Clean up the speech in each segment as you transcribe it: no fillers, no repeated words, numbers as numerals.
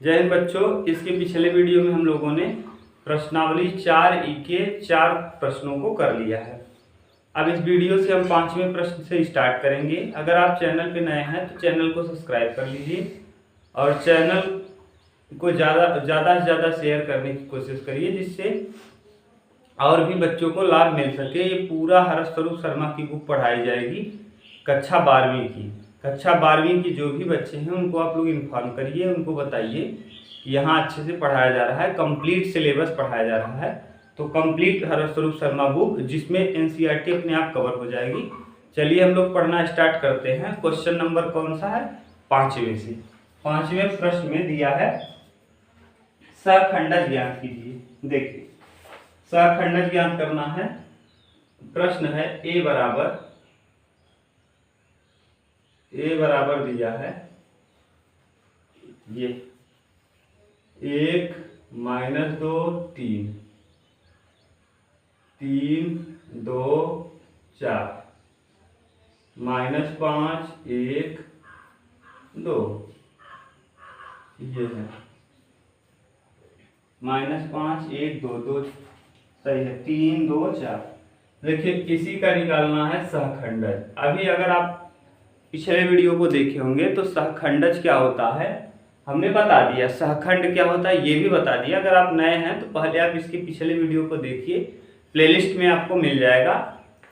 जय हिंद बच्चों। इसके पिछले वीडियो में हम लोगों ने प्रश्नावली 4 के 4 प्रश्नों को कर लिया है। अब इस वीडियो से हम 5वें प्रश्न से स्टार्ट करेंगे। अगर आप चैनल पे नए हैं तो चैनल को सब्सक्राइब कर लीजिए और चैनल को ज़्यादा से ज़्यादा शेयर करने की कोशिश करिए, जिससे और भी बच्चों को लाभ मिल सके। ये पूरा हरस्वरूप शर्मा की बुक पढ़ाई जाएगी कक्षा 12वीं की। कक्षा 12वीं की जो भी बच्चे हैं उनको आप लोग इन्फॉर्म करिए, उनको बताइए कि यहाँ अच्छे से पढ़ाया जा रहा है, कंप्लीट सिलेबस पढ़ाया जा रहा है। तो कंप्लीट हरस्वरूप शर्मा बुक, जिसमें एनसीईआरटी अपने आप कवर हो जाएगी। चलिए हम लोग पढ़ना स्टार्ट करते हैं। क्वेश्चन नंबर कौन सा है? 5वें से। 5वें प्रश्न में दिया है सहखंडज ज्ञात कीजिए। देखिए सहखंडज ज्ञात करना है। प्रश्न है ए बराबर दिया है ये 1 - 2 3 3 2 4 -5 1 2 ये है -5 1 2 2 सही है। 3 2 4। देखिए इसी का निकालना है सहखंडज। अभी अगर आप पिछले वीडियो को देखे होंगे तो सहखंडज क्या होता है हमने बता दिया, सहखंड क्या होता है ये भी बता दिया। अगर आप नए हैं तो पहले आप इसके पिछले वीडियो को देखिए, प्लेलिस्ट में आपको मिल जाएगा,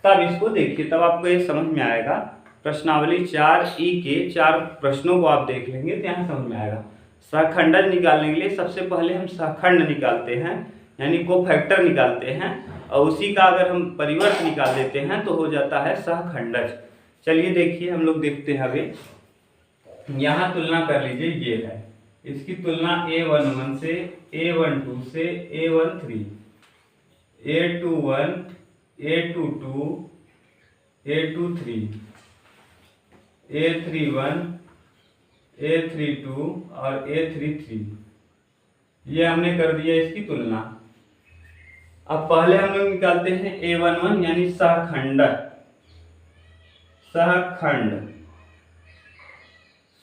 तब इसको देखिए, तब आपको ये समझ में आएगा। प्रश्नावली 4 के 4 प्रश्नों को आप देख लेंगे तो यहाँ समझ में आएगा। सहखंडज निकालने के लिए सबसे पहले हम सहखंड निकालते हैं, यानी कोफैक्टर निकालते हैं, और उसी का अगर हम परिवर्त निकाल देते हैं तो हो जाता है सहखंडज। चलिए देखिए हम लोग देखते हैं। अभी यहाँ तुलना कर लीजिए, ये है इसकी तुलना A11 से, A12 से, A13, A21, A22, A23, A31, A32 और A33, ये हमने कर दिया इसकी तुलना। अब पहले हम लोग निकालते हैं A11 यानी सहखंड।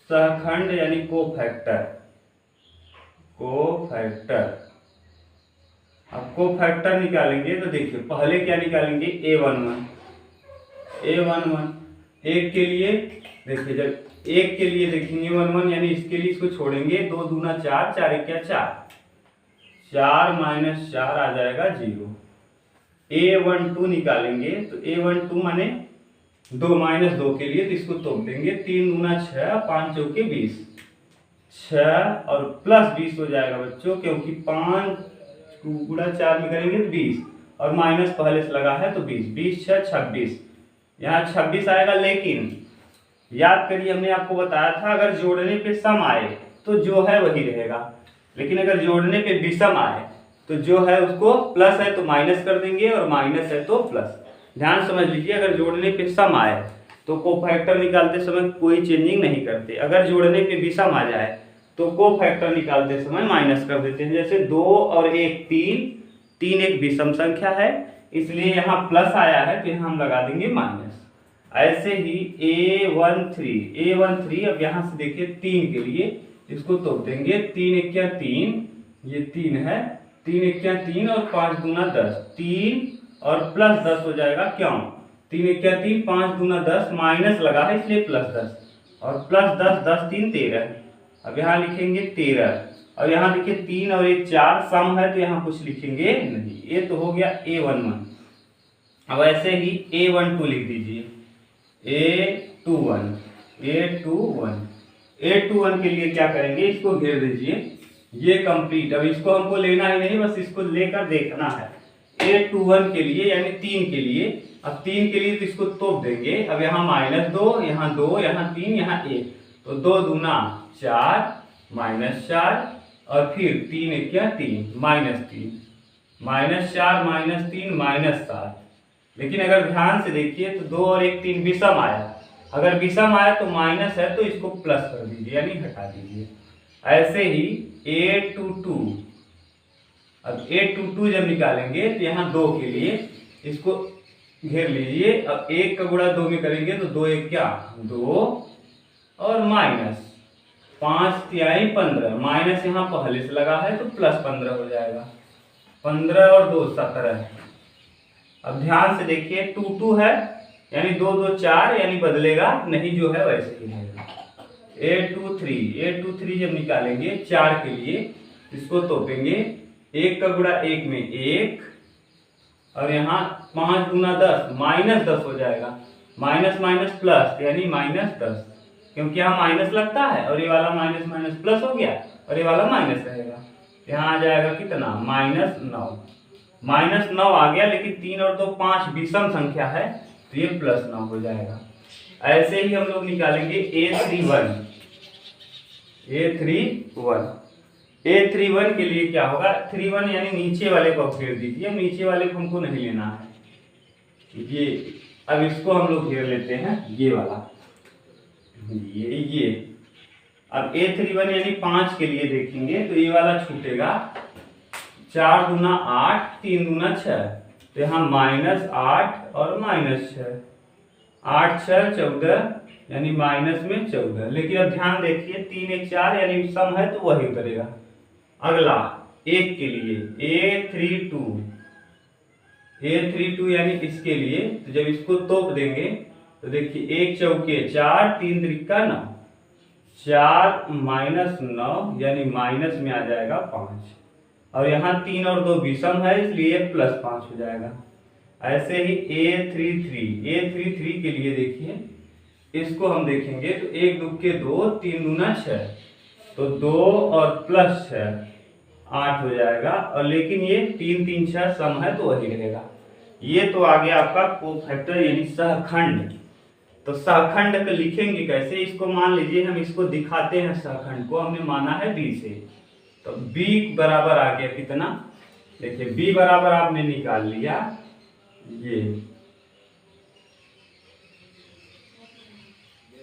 सहखंड यानी कोफैक्टर। अब कोफैक्टर निकालेंगे तो देखिए पहले क्या निकालेंगे, A11 एक के लिए। देखिए जब एक के लिए देखेंगे 11 यानी इसके लिए इसको छोड़ेंगे, 2 दूना 4, 4 एक क्या 4, 4 - 4 आ जाएगा 0। A12 निकालेंगे तो A12 माने 2 - 2 के लिए तो इसको तोड़ देंगे, 3 दूना 6, 5 चौके 20, 6 और प्लस 20 हो जाएगा बच्चों, क्योंकि 5 गुणा 4 में करेंगे तो 20 और माइनस पहले से लगा है तो 20, 20 6 26, यहाँ 26 आएगा। लेकिन याद करिए हमने आपको बताया था अगर जोड़ने पे सम आए तो जो है वही रहेगा, लेकिन अगर जोड़ने पे विषम आए तो जो है उसको प्लस है तो माइनस कर देंगे और माइनस है तो प्लस। ध्यान समझ लीजिए, अगर जोड़ने पे सम आए तो कोफैक्टर निकालते समय कोई चेंजिंग नहीं करते, अगर जोड़ने पे विषम आ जाए तो कोफैक्टर निकालते समय माइनस कर देते हैं। जैसे 2 और 1 3, 3 एक विषम संख्या है इसलिए यहाँ प्लस आया है तो यहाँ हम लगा देंगे माइनस। ऐसे ही A13 अब यहाँ से देखिए 3 के लिए इसको तोड़ देंगे, 3 एक क्या 3, ये 3 है, 3 एक क्या 3 और 5 दूना 10, 3 और प्लस 10 हो जाएगा। क्यों? 3 एक क्या 3, 5 दूना 10, माइनस लगा है इसलिए प्लस 10 और प्लस 10, 10 3 13। अब यहाँ लिखेंगे 13 और यहाँ देखिए 3 और 1 4, सम है तो यहाँ कुछ लिखेंगे नहीं। ये तो हो गया A11। अब ऐसे ही A12 लिख दीजिए, A21 के लिए क्या करेंगे, इसको घेर दीजिए, ये कंप्लीट। अब इसको हमको लेना ही नहीं, बस इसको लेकर देखना है। A21 के लिए यानी 3 के लिए, अब 3 के लिए तो इसको तोड़ देंगे। अब यहाँ -2, यहाँ 2, यहाँ 3, यहाँ 1, तो 2 दूना 4, -4 और फिर 3 एक क्या 3, -3, -4 -3 -7। लेकिन अगर ध्यान से देखिए तो 2 और 1 3 विषम आया, अगर विषम आया तो माइनस है तो इसको प्लस कर दीजिए यानी हटा दीजिए। ऐसे ही A22, अब A22 जब निकालेंगे तो यहाँ 2 के लिए इसको घेर लीजिए। अब 1 का गुणा 2 में करेंगे तो 2 एक क्या 2 और 5 तिहाई 15, माइनस यहाँ पहले से लगा है तो प्लस 15 हो जाएगा। 15 और 2 17। अब ध्यान से देखिए 2 2 है यानी 2 2 4 यानी बदलेगा नहीं, जो है वैसे ही रहेगा। 8 2 3 जब निकालेंगे 4 के लिए इसको तोपेंगे, 1 का गुणा 1 में 1 और यहाँ 5 गुना 10 माइनस 10 हो जाएगा। माइनस माइनस प्लस यानी माइनस 10, क्योंकि यहाँ माइनस लगता है और ये वाला माइनस माइनस प्लस हो गया और ये वाला माइनस रहेगा। यहाँ आ जाएगा कितना, -9। -9 आ गया, लेकिन 3 और 2 5 विषम संख्या है तो ये +9 हो जाएगा। ऐसे ही हम लोग निकालेंगे A31 के लिए क्या होगा, 31 यानी नीचे वाले को घेर दीजिए। नीचे वाले को हमको नहीं लेना है ये, अब इसको हम लोग घेर लेते हैं, ये वाला ये। अब A31 यानी 5 के लिए देखेंगे तो ये वाला छूटेगा, 4 दूना 8 3 दूना 6, तो यहाँ -8 और -6, 8 6 14 यानी माइनस में 14। लेकिन अब ध्यान देखिए 3 1 4 यानी सम है तो वही उतरेगा। अगला 1 के लिए A32 यानी इसके लिए, तो जब इसको तोप देंगे तो देखिए 1 चौके 4 3 त्रिका 9, 4 -9 यानी माइनस में आ जाएगा 5, और यहाँ 3 और 2 विषम है इसलिए +5 हो जाएगा। ऐसे ही A33 के लिए देखिए, इसको हम देखेंगे तो 1 दुक्के 2 3 दूना 6, तो 2 और +6 8 हो जाएगा। और लेकिन ये 3 3 6 सम है तो वही रहेगा। ये तो आ गया आपका कोफैक्टर यानी सहखंड। तो सहखंड को लिखेंगे कैसे, इसको मान लीजिए हम इसको दिखाते हैं, सहखंड को हमने माना है B से, तो B बराबर आ गया कितना, देखिए B बराबर आपने निकाल लिया, ये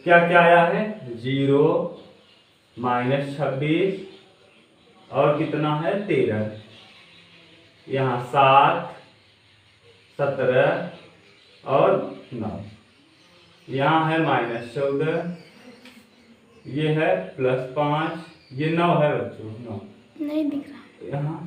क्या क्या आया है, 0 -26 और कितना है 13, यहाँ 7 17 और 9, यहाँ है -14, ये है +5, ये 9 है बच्चों, 9 नहीं दिख रहा यहाँ।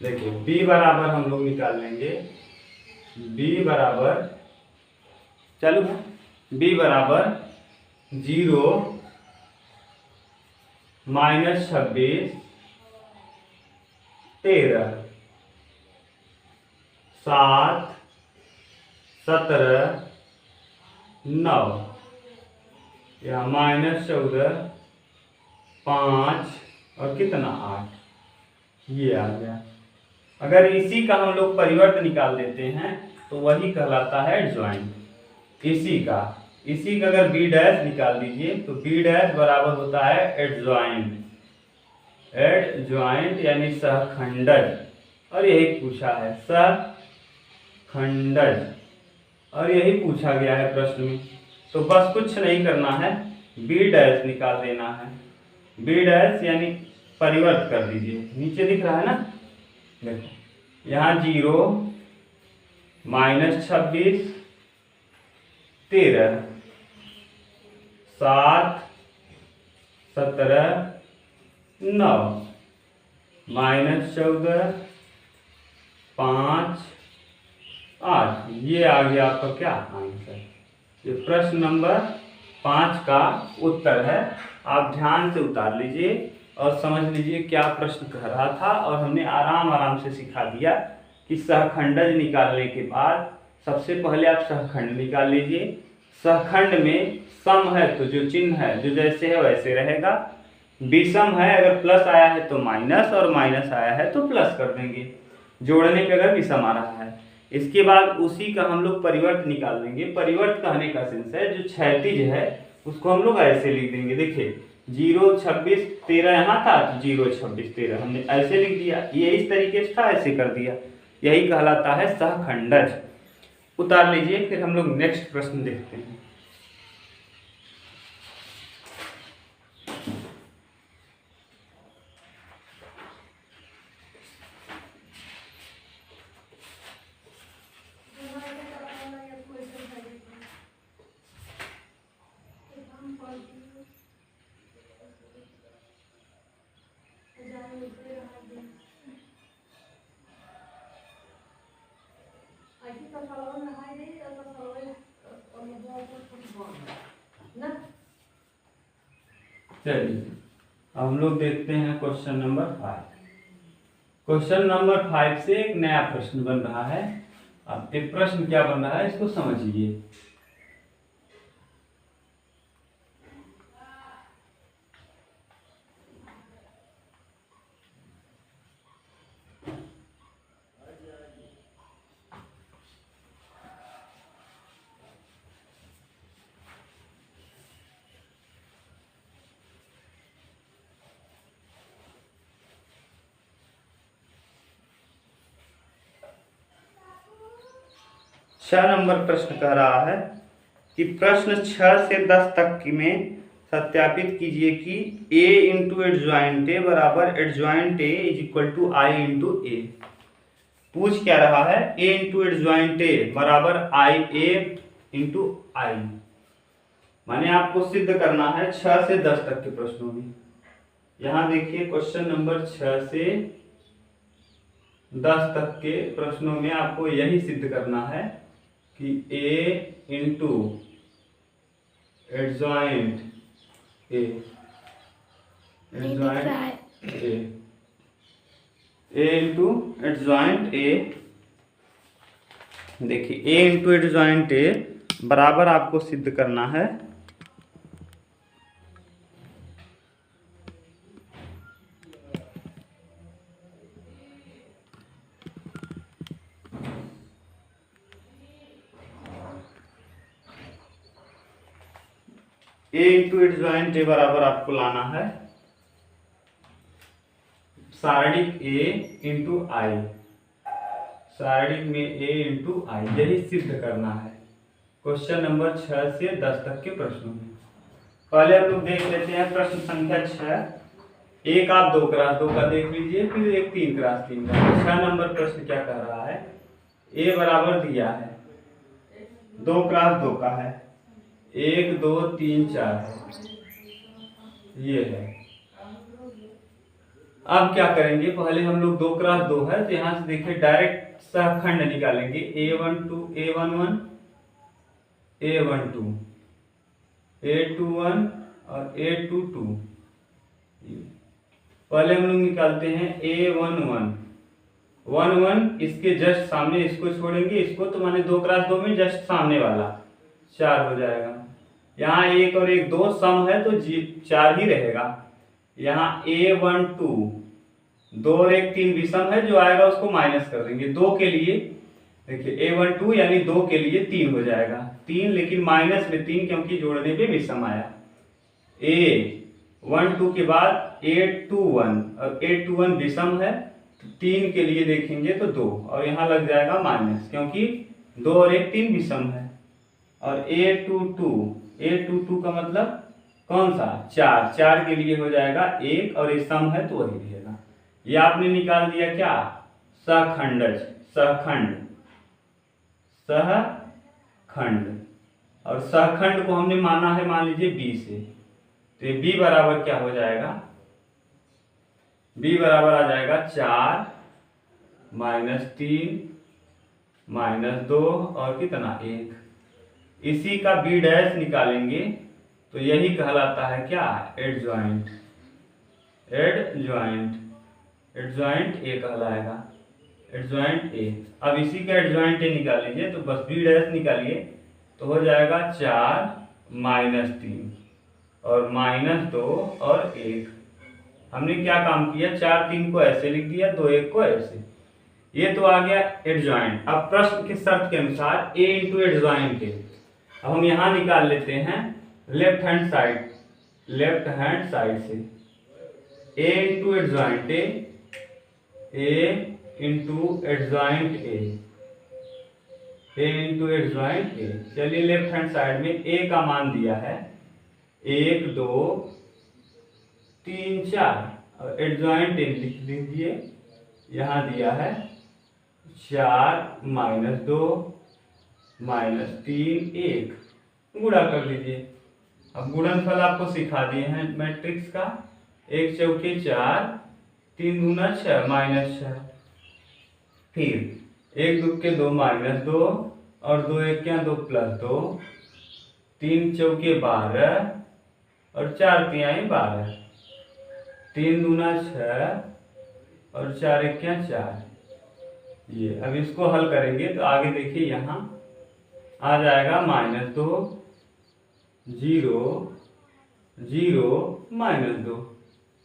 देखिए B बराबर हम लोग निकाल लेंगे, B बराबर चालू है, B बराबर 0 -26 13 7 17 9, यहाँ -14 5 और कितना 8, ये आ गया। अगर इसी का हम लोग परिवर्त निकाल देते हैं तो वही कहलाता है एडजॉइंट। इसी का अगर B डैश निकाल दीजिए तो B डैश बराबर होता है एडजॉइंट यानी सहखंडज, और यही पूछा है सहखंडज, और यही पूछा गया है प्रश्न में। तो बस कुछ नहीं करना है, B डैश निकाल देना है। B डैश यानी परिवर्त कर दीजिए, नीचे दिख रहा है ना, देखो यहाँ 0 -26 13 7 17 9 -14 5 8, ये आ गया आपका क्या आंसर। ये प्रश्न नंबर 5 का उत्तर है। आप ध्यान से उतार लीजिए और समझ लीजिए क्या प्रश्न कह रहा था, और हमने आराम से सिखा दिया कि सहखंडज निकालने के बाद सबसे पहले आप सहखंड निकाल लीजिए। सहखंड में सम है तो जो चिन्ह है जो जैसे है वैसे रहेगा, विषम है अगर प्लस आया है तो माइनस, और माइनस आया है तो प्लस कर देंगे, जोड़ने पे अगर विषम आ रहा है। इसके बाद उसी का हम लोग परिवर्त निकाल देंगे। परिवर्त कहने का सेंस है जो क्षैतिज है उसको हम लोग ऐसे लिख देंगे, देखिए 0 26 13 यहाँ था तो 0 26 13 हमने ऐसे लिख दिया, ये इस तरीके से था ऐसे कर दिया, यही कहलाता है सहखंडज। उतार लीजिए, फिर हम लोग नेक्स्ट प्रश्न देखते हैं। चलिए अब हम लोग देखते हैं क्वेश्चन नंबर 5। क्वेश्चन नंबर 5 से एक नया प्रश्न बन रहा है। अब एक प्रश्न क्या बन रहा है इसको समझिए। छह नंबर प्रश्न कह रहा है कि प्रश्न 6 से 10 तक में सत्यापित कीजिए कि a इंटू एडजॉइंट ए बराबर adjoint A is equal to I into A. पूछ क्या रहा है, a इंटू एडजॉइंट ए बराबर आई ए इंटू आई। माने आपको सिद्ध करना है 6 से 10 तक के प्रश्नों में। यहां देखिए क्वेश्चन नंबर 6 से 10 तक के प्रश्नों में आपको यही सिद्ध करना है कि a into adjoint A into adjoint ए, देखिए a इंटू एडजॉइंट ए बराबर आपको सिद्ध करना है a इंटू एडजॉइंट ए बराबर आपको लाना है सारणिक a इंटू आई। सारणिक में a इंटू आई, यही सिद्ध करना है क्वेश्चन नंबर 6 से 10 तक के प्रश्नों में। पहले हम लोग देख लेते हैं प्रश्न संख्या 6। एक आप 2 क्रॉस 2 का देख लीजिए, फिर एक 3 क्रॉस 3 का। 6 नंबर प्रश्न क्या कर रहा है, a बराबर दिया है 2 क्रॉस 2 का है, 1 2 3 4 है, ये है। अब क्या करेंगे, पहले हम लोग 2 क्रॉस 2 है तो यहां से देखिए डायरेक्ट सहखंड निकालेंगे। a12 a11 a12 a21 और a22। पहले हम लोग निकालते हैं a11 11 इसके जस्ट सामने, इसको छोड़ेंगे इसको तो माने 2 क्रॉस 2 में जस्ट सामने वाला 4 हो जाएगा। यहाँ 1 और 1 2 सम है तो 4 ही रहेगा। यहाँ a12 2 और 1 3 विषम है, जो आएगा उसको माइनस कर देंगे। 2 के लिए देखिए a12 यानी 2 के लिए 3 हो जाएगा, 3 लेकिन माइनस में 3 क्योंकि जोड़ने पे विषम आया। a12 के बाद a21 और a21 विषम है तो 3 के लिए देखेंगे तो 2 और यहाँ लग जाएगा माइनस क्योंकि 2 और 1 3 विषम है। और a22 का मतलब कौन सा 4 के लिए हो जाएगा 1 और ये सम है तो वही रहेगा। ये आपने निकाल दिया क्या, सहखंडज सहखंड। और सहखंड को हमने माना है मान लीजिए b से, तो ये b बराबर क्या हो जाएगा, b बराबर आ जाएगा 4 -3 -2 और कितना 1। इसी का b डैश निकालेंगे तो यही कहलाता है क्या, एडजॉइंट ए कहलाएगा, एडजॉइंट ए। अब इसी का एडजॉइंट ए निकालेंगे तो बस b डैश निकालिए तो हो जाएगा 4 -3 और -2 और 1। हमने क्या काम किया, 4 3 को ऐसे लिख दिया, 2 1 को ऐसे। ये तो आ गया एडजॉइंट। अब प्रश्न की शर्त के अनुसार a इंटू एडजॉइंट ए। अब हम यहाँ निकाल लेते हैं लेफ्ट हैंड साइड से a into adjoint A A into adjoint ए। चलिए लेफ्ट हैंड साइड में ए का मान दिया है 1 2 3 4 और एडजॉइंट ए लिख लीजिए, यहाँ दिया है 4 -2 -3 1, गुणा कर लीजिए। अब गुणनफल आपको सिखा दिए हैं मैट्रिक्स का, 1 चौके 4 3 दूना 6 -6, फिर 1 दुक्के 2 -2 और 2 1 2 +2, 3 चौके 12 और 4 तिहाई 12, 3 दूना 6 और 4 1 4। ये अब इसको हल करेंगे तो आगे देखिए यहाँ आ जाएगा -2 0 0 -2।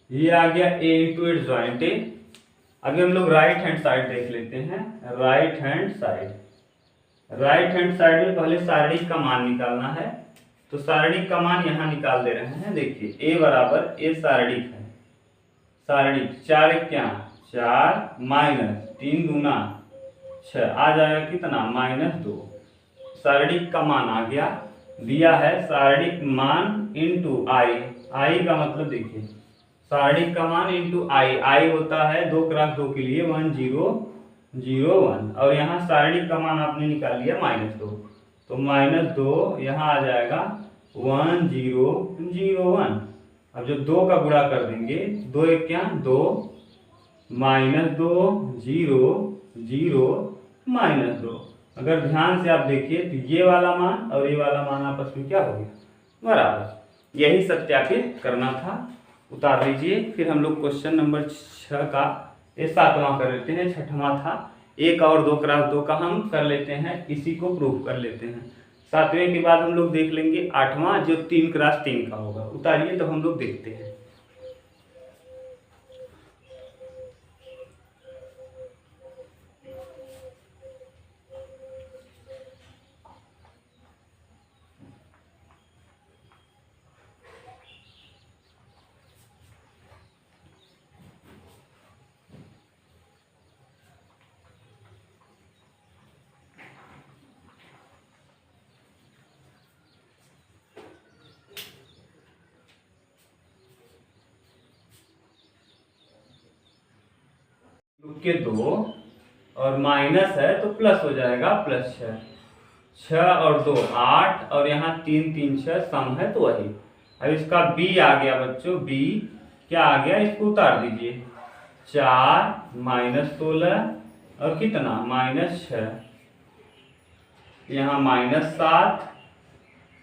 ये आ गया ए इंटू एडजॉइंट ए। अभी हम लोग राइट हैंड साइड देख लेते हैं। राइट हैंड साइड में पहले सारणिक का मान निकालना है, तो सारणिक का मान यहाँ निकाल दे रहे हैं। देखिए a बराबर ए सारणिक है, सारणिक 4 1 4 -3 दूना 6 आ जाएगा कितना -2। सारणिक का मान आ गया, दिया है सारणिक मान इंटू आई का मतलब देखिए सारणिक का मान इंटू आई होता है 2 × 2 के लिए 1 0 0 1, और यहाँ सारणिक का मान आपने निकाल लिया -2, तो -2 यहाँ आ जाएगा 1 0 0 1। अब जब 2 का गुणा कर देंगे 2 1 2 -2 0 0 -2। अगर ध्यान से आप देखिए तो ये वाला मान और ये वाला मान आपस में क्या हो गया, बराबर। यही सत्यापित करना था, उतार लीजिए। फिर हम लोग क्वेश्चन नंबर 6 का ये 7वां कर लेते हैं, 6वां था 1 और 2 × 2 का हम कर लेते हैं, इसी को प्रूफ कर लेते हैं। 7वें के बाद हम लोग देख लेंगे 8वां जो 3 × 3 का होगा। उतारिए तो हम लोग देखते हैं। के 2 और माइनस है तो प्लस हो जाएगा +6, 6 और 2 8 और यहाँ 3 3 6 सम है तो वही। अब इसका b आ गया बच्चों, b क्या आ गया, इसको उतार दीजिए। 4 -16 और कितना -6, यहाँ -7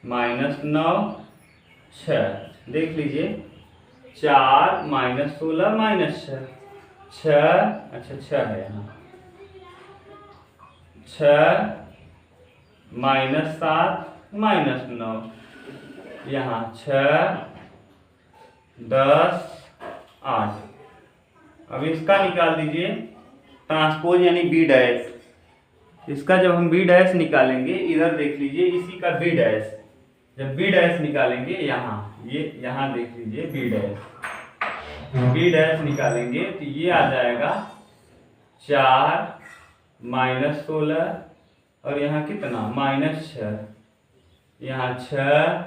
-9 6, देख लीजिए 4 -16 -6 6, अच्छा 6 है यहाँ, 6 -7 -9, यहाँ 6 10 8। अब इसका निकाल दीजिए ट्रांसपोज यानी बी डैश। इसका जब हम बी डैश निकालेंगे, इधर देख लीजिए इसी का बी डैश, जब बी डैश निकालेंगे यहाँ, ये यहाँ देख लीजिए बी डैश निकालेंगे तो ये आ जाएगा 4 -16 और यहाँ कितना -6, यहाँ 6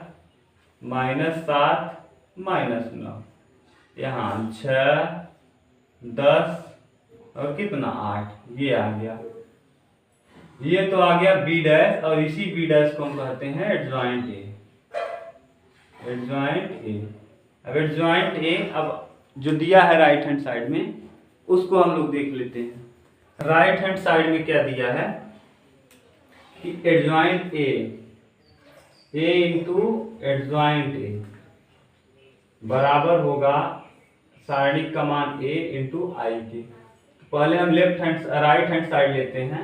-7 -9, यहाँ 6 10 और कितना 8, ये आ गया। ये तो आ गया बी डैश, और इसी बी डैश को हम कहते हैं एडजॉइंट ए। अब एडजॉइंट ए अब जो दिया है राइट हैंड साइड में, उसको हम लोग देख लेते हैं। राइट हैंड साइड में क्या दिया है कि adjoint A into adjoint A बराबर होगा सारणिक का मान a इंटू आई के। पहले हम राइट हैंड साइड लेते हैं,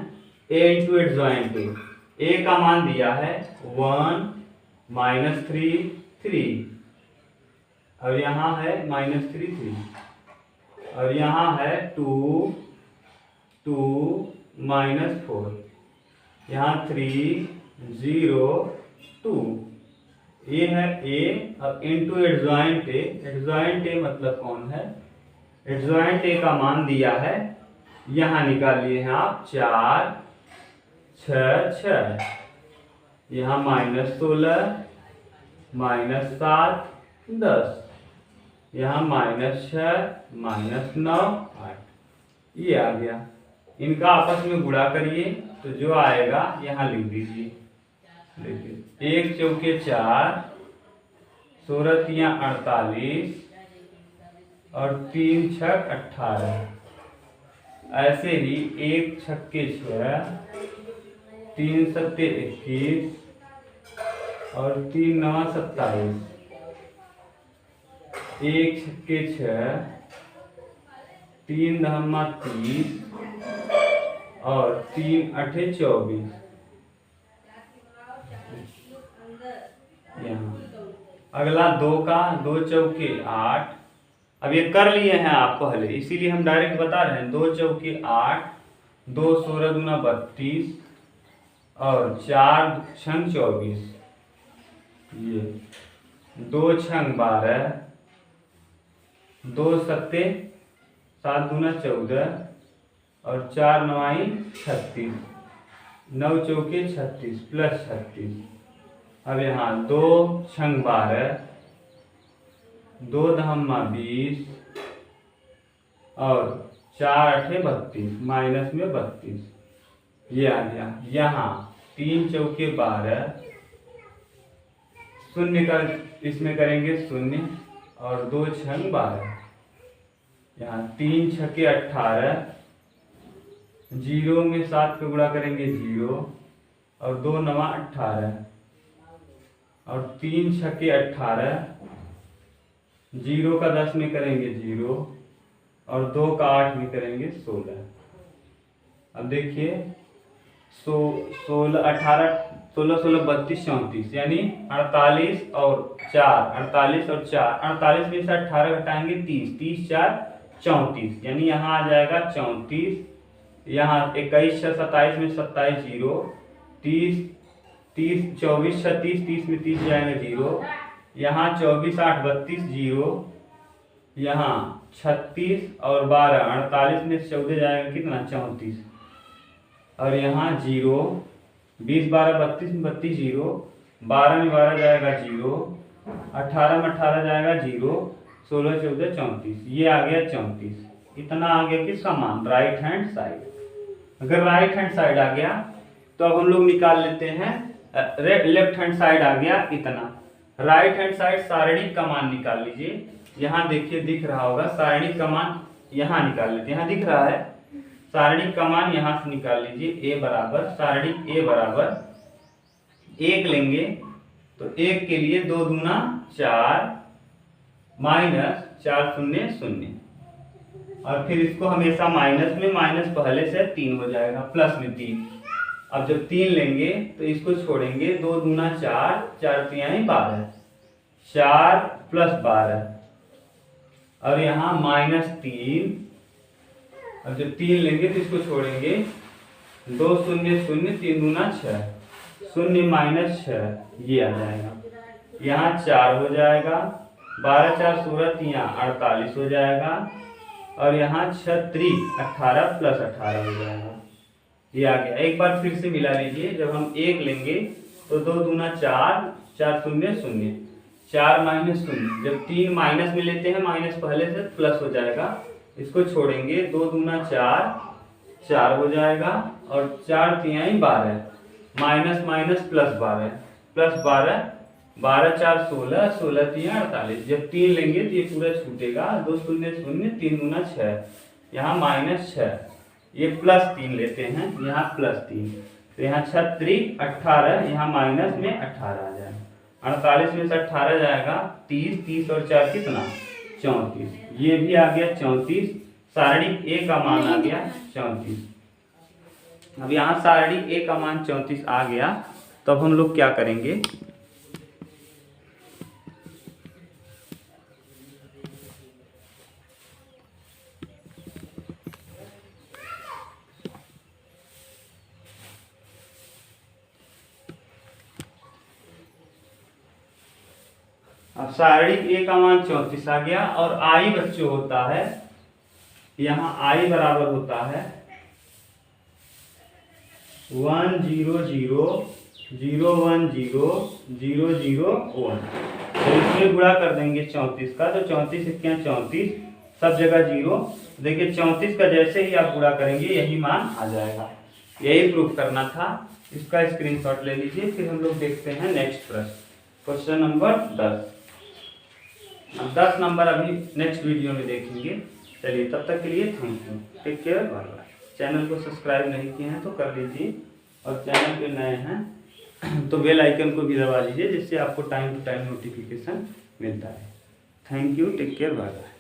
a इंटू एडजॉइंट ए का मान दिया है 1 -3 3, और यहाँ है -3 3, और यहाँ है 2 2 -4, यहाँ 3 0 2, ये है a। अब इंटू एडजॉइंट ए मतलब कौन है, एडजॉइंट ए का मान दिया है, यहाँ निकाल लिए हैं आप 4 6 6, यहाँ -16 -7 10, यहाँ -6 -9 8, ये आ गया। इनका आपस में गुणा करिए तो जो आएगा यहाँ लिख दीजिए। देखिए 1 चौके 4, 16 तिया 48 और 3 छक 18। ऐसे ही 1 छक्के 6, 3 सत्ते 21 और 3 नवा 27। 1 छक्के 6, 3 दहम्मा 30 और 3 अठे 24। यहाँ अगला 2 का 2 चौके 8। अब ये कर लिए हैं आप पहले, इसीलिए हम डायरेक्ट बता रहे हैं। 2 चौके 8, 2 16 दूना 32 और 4 छंग 24। ये 2 छंग 12, 2 सत्ते 7 दूना 14 और 4 नवाई 36, 9 चौके 36 प्लस 36। अब यहाँ 2 छंग 12, 2 दहम्मा 20 और 4 अठे 32, माइनस में 32, ये आ गया। यहाँ 3 चौके 12, शून्य का इसमें करेंगे शून्य और 2 छंग 12, यहाँ 3 छक्के 18, 0 में 7 पे गुणा करेंगे 0 और 2 नवा 18 और 3 छक्के 18, 0 का 10 में करेंगे 0 और 2 का 8 में करेंगे 16। अब देखिए 16 18 16 16 32 34, यानी 48 और 4, 48 और 4, 48 में से 18 घटाएंगे 30, 30 4 34, यानी यहाँ आ जाएगा 34। यहाँ 21 6 27 में 27 0, 30 30 24 36, 30 में 30 जाएगा 0, यहाँ 24 8 32 0, यहाँ 36 और 12 48 में 14 जाएगा कितना 34, और यहाँ 0 20 12 32 में 32 0, 12 में 12 जाएगा 0, 18 में 18 जाएगा 0, 16 14 34, ये आ गया 34। इतना आ गया किसका मान, राइट हैंड साइड। अगर राइट हैंड साइड आ गया तो अब हम लोग निकाल लेते हैं लेफ्ट हैंड साइड आ गया इतना। राइट हैंड साइड सारणिक का मान निकाल लीजिए। यहाँ देखिए दिख रहा होगा सारणिक का मान, यहाँ निकाल लेते हैं। यहाँ दिख रहा है सारणिक का मान, यहाँ से निकाल लीजिए। ए बराबर सारणिक ए बराबर 1 लेंगे तो 1 के लिए 2 दूना 4 माइनस 4 शून्य 0, और फिर इसको हमेशा माइनस में, माइनस पहले से 3 हो जाएगा, प्लस में 3। अब जब 3 लेंगे तो इसको छोड़ेंगे, 2 दूना 4, 4 तिहाई 12, 4 प्लस 12 और यहाँ -3। अब जब 3 लेंगे तो इसको छोड़ेंगे, 2 0 0, 3 दूना 6, 0 माइनस 6, ये आ जाएगा। यहाँ 4 हो जाएगा, 12 4 16 तिया 48 हो जाएगा, और यहाँ 36 18 प्लस 18 हो जाएगा, ये आ गया। एक बार फिर से मिला लीजिए। जब हम 1 लेंगे तो 2 दूना 4, 4 शून्य 0, 4 माइनस 0। जब 3 माइनस में लेते हैं, माइनस पहले से प्लस हो जाएगा, इसको छोड़ेंगे, 2 दूना 4, 4 हो जाएगा, और 4 तिहाई 12, माइनस माइनस प्लस 12, प्लस 12, 12 4 16, 16 तिया 48। जब 3 लेंगे तो ये पूरा छूटेगा, 2 शून्य 0, 3 दूना 6, यहाँ -6, ये +3 लेते हैं, यहाँ +3, तो यहाँ 36 18, यहाँ माइनस में 18 आ जाएगा। 48 में से 18 जाएगा 30, 30 और 4 कितना 34, ये भी आ गया 34। सारणिक ए का मान आ गया 34। अब यहाँ सारणिक ए का मान 34 आ गया, तो अब हम लोग क्या करेंगे, अब सारणिक ए का मान 34 आ गया, और आई बच्चों होता है, यहाँ आई बराबर होता है 1 0 0 0 1 0 0 0 1। तो इसमें गुणा कर देंगे 34 का, तो 34 इक्या 34, सब जगह 0। देखिए 34 का जैसे ही आप गुणा करेंगे यही मान आ जाएगा। यही प्रूफ करना था, इसका स्क्रीनशॉट ले लीजिए। फिर हम लोग देखते हैं नेक्स्ट प्रश्न, क्वेश्चन नंबर 10। 10 नंबर अभी नेक्स्ट वीडियो में देखेंगे। चलिए तब तक के लिए thank you, take care, bye bye. Channel को सब्सक्राइब नहीं किए हैं तो कर लीजिए, और चैनल पे नए हैं तो बेल आइकन को भी दबा लीजिए, जिससे आपको टाइम टू टाइम नोटिफिकेशन मिलता है। Thank you, take care, bye bye.